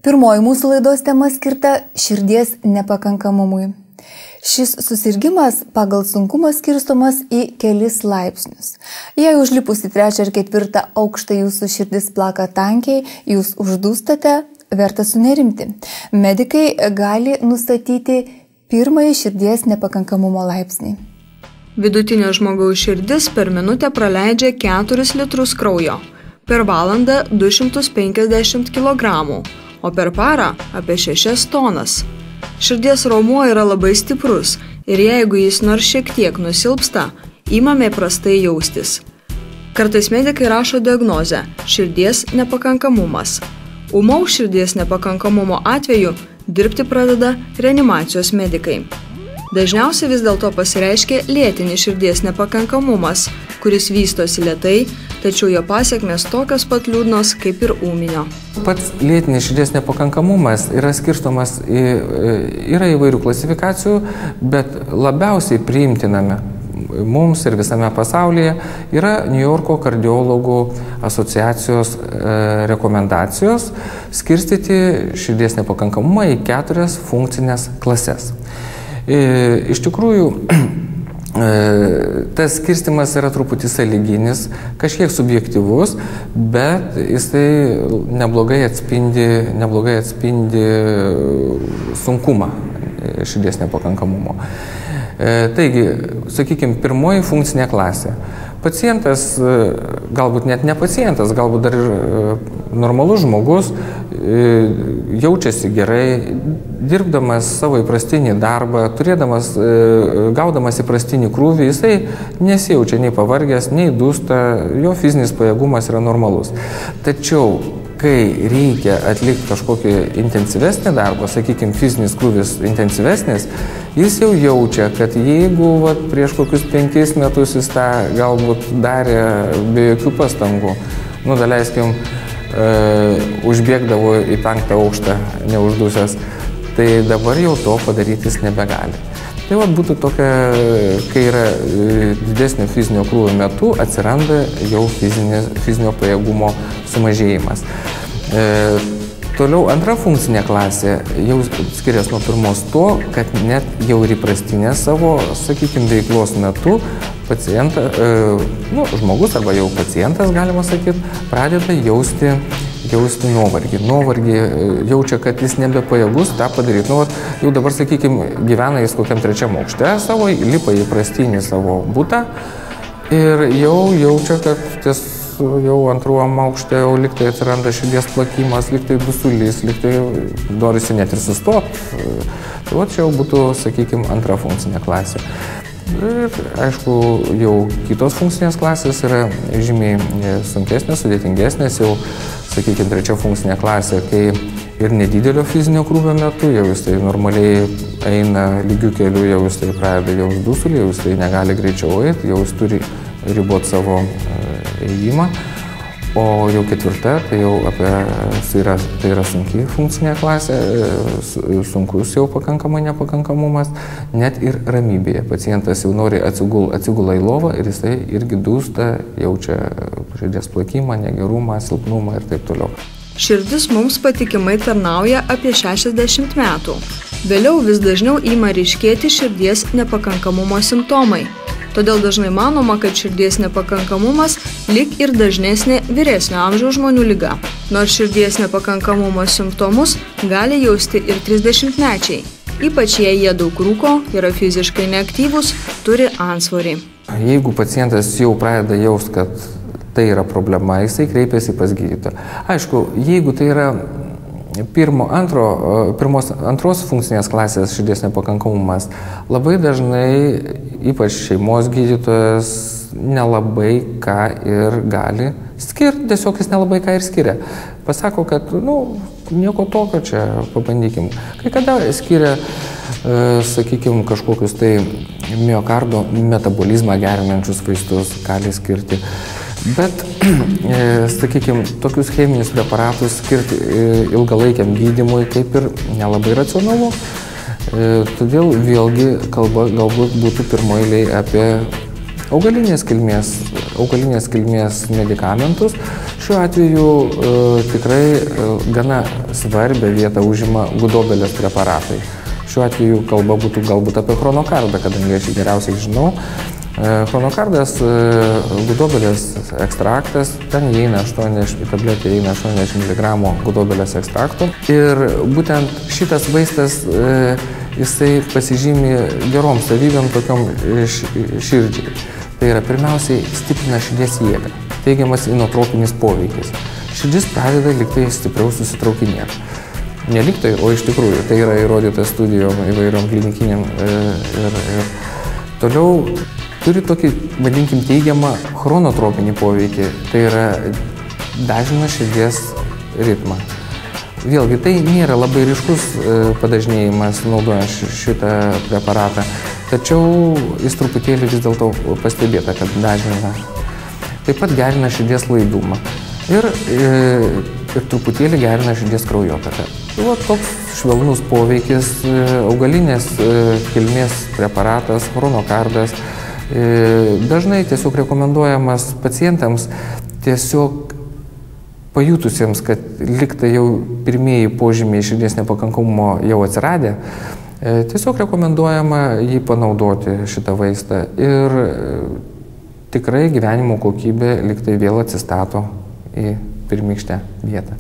Pirmoji mūsų laidos tema skirta širdies nepakankamumui. Šis susirgimas pagal sunkumą skirstomas į kelis laipsnius. Jei užlipus į 3. ar 4. aukštą jūsų širdis plaka tankiai, jūs uždūstate, verta sunerimti. Medikai gali nustatyti pirmąjį širdies nepakankamumo laipsnį. Vidutinio žmogaus širdis per minutę praleidžia 4 litrus kraujo, per valandą 250 kg, o per parą apie 6 tonas. Širdies raumuo yra labai stiprus ir jeigu jis nors šiek tiek nusilpsta, imame prastai jaustis. Kartais medikai rašo diagnozę – širdies nepakankamumas. Ūmaus širdies nepakankamumo atveju dirbti pradeda reanimacijos medikai. Dažniausiai vis dėlto pasireiškia lėtinis širdies nepakankamumas, kuris vystosi lėtai, tačiau jo pasekmės tokios pat liūdnos kaip ir ūminio. Pats lėtinis širdies nepakankamumas yra skirstomas yra įvairių klasifikacijų, bet labiausiai priimtiname mums ir visame pasaulyje yra New Yorko kardiologų asociacijos rekomendacijos skirstyti širdies nepakankamumą į 4 funkcinės klases. Iš tikrųjų, tas skirstimas yra truputį sąlyginis, kažkiek subjektyvus, bet jisai neblogai atspindi sunkumą širdies nepakankamumo. Taigi, sakykime, pirmoji funkcinė klasė. Pacientas, galbūt net ne pacientas, galbūt dar ir normalus žmogus, jaučiasi gerai, dirbdamas savo įprastinį darbą, gaudamas įprastinį krūvį, jisai nesijaučia nei pavargęs, nei dūsta, jo fizinis pajėgumas yra normalus. Tačiau, kai reikia atlikti kažkokį intensyvesnį darbą, sakykime, fizinis krūvis intensyvesnis, jis jau jaučia, kad jeigu prieš kokius 5 metus jis tą galbūt darė be jokių pastangų, daleiskim, užbėgdavo į 5. aukštą neuždusęs, tai dabar jau to padaryti jis nebegali. Tai būtų tokia, kai yra didesnio fizinio krūvio metu, atsiranda jau fizinio pajėgumo sumažėjimas. Toliau antra funkcinė klasė jau skiriasi nuo pirmos to, kad net jau ir įprastinė savo, sakykime, veiklos metu žmogus arba jau pacientas, galima sakyti, pradeda jausti nuovargį. Nuovargį jaučia, kad jis nebepajėgus tą padaryti. Jau dabar, sakykime, gyvena jis kokiam 3. aukšte savo, lipa į prastinį savo butą ir jau jaučia, kad jau 2. aukšte jau liktai atsiranda širdies plakimas, liktai dusulys, liktai norisi net ir sustoti. Tai čia jau būtų, sakykime, 2. funkcinė klasė. Ir, aišku, jau kitos funkcinės klasės yra žymiai sunkesnės, sudėtingesnės, jau, sakykime, 3. funkcinė klasė, kai ir nedidelio fizinio krūvio metu, jau jisai normaliai eina lygių kelių, jau jisai pradeda jausti dusulį, jau jisai negali greičiau eiti, jau jis turi riboti savo ėjimą. O jau 4. tai jau tai yra sunki funkcinė klasė, sunkus jau pakankamai nepakankamumas, net ir ramybėje. Pacientas jau nori atsigula į lovą ir jisai irgi dūsta, jaučia širdies plakimą, negerumą, silpnumą ir taip toliau. Širdis mums patikimai tarnauja apie 60 metų. Vėliau vis dažniau ima ryškėti širdies nepakankamumo simptomai. Todėl dažnai manoma, kad širdies nepakankamumas lyg ir dažnesnė vyresnio amžiaus žmonių liga. Nors širdies nepakankamumo simptomus gali jausti ir 30-mečiai. Ypač jei jie daug rūko, yra fiziškai neaktyvūs, turi antsvorį. Jeigu pacientas jau pradeda jausti, kad tai yra problema, jisai kreipiasi pas gydytoją. Aišku, jeigu tai yra antros funkcinės klasės širdies nepakankamumas, labai dažnai, ypač šeimos gydytojas, nelabai ką ir gali skirti, tiesiog jis nelabai ką ir skiria. Pasako, kad, nieko tokio čia, pabandykim. Kai kada skiria, sakykime, kažkokius tai miokardo metabolizmą gerinančius vaistus gali skirti. Bet, sakykime, tokius cheminius preparatus skirti ilgalaikiam gydymui kaip ir nelabai racionalu. Todėl vėlgi kalba galbūt būtų pirmoje eilėje apie augalinės kilmės medikamentus. Šiuo atveju tikrai gana svarbią vietą užima gudobelės preparatai. Šiuo atveju kalba būtų galbūt apie chronokardą, kadangi aš geriausiai žinau. Chronokardas, gudobelės ekstraktas, ten įeina į tabletę įeina 80 mg gudobelės ekstrakto. Ir būtent šitas vaistas, jisai pasižymi gerom savybėm tokiom širdžiai. Tai yra pirmiausiai stiprina širdies jėgą, teigiamas inotropinis poveikis. Širdis pradeda liktai stipriau susitraukinėti. Neliktai, o iš tikrųjų, tai yra įrodyta studijom įvairiom klinikiniam ir toliau turi tokį, vadinkim, teigiamą chronotropinį poveikį, tai yra dažina širdies ritmą. Vėlgi, tai nėra labai ryškus padažnėjimas naudojant šitą preparatą, tačiau jis truputėlį vis dėlto pastebėta, kad dažnina. Taip pat gerina širdies laidumą ir truputėlį gerina širdies kraujotaką. Toks švelnus poveikis, augalinės kilmės preparatas, chronokardas, dažnai tiesiog rekomenduojamas pacientams tiesiog pajutusiems, kad liktai jau pirmieji požymiai širdies nepakankamumo jau atsiradę, tiesiog rekomenduojama jį panaudoti šitą vaistą ir tikrai gyvenimo kokybė liktai vėl atsistato į pirmykštę vietą.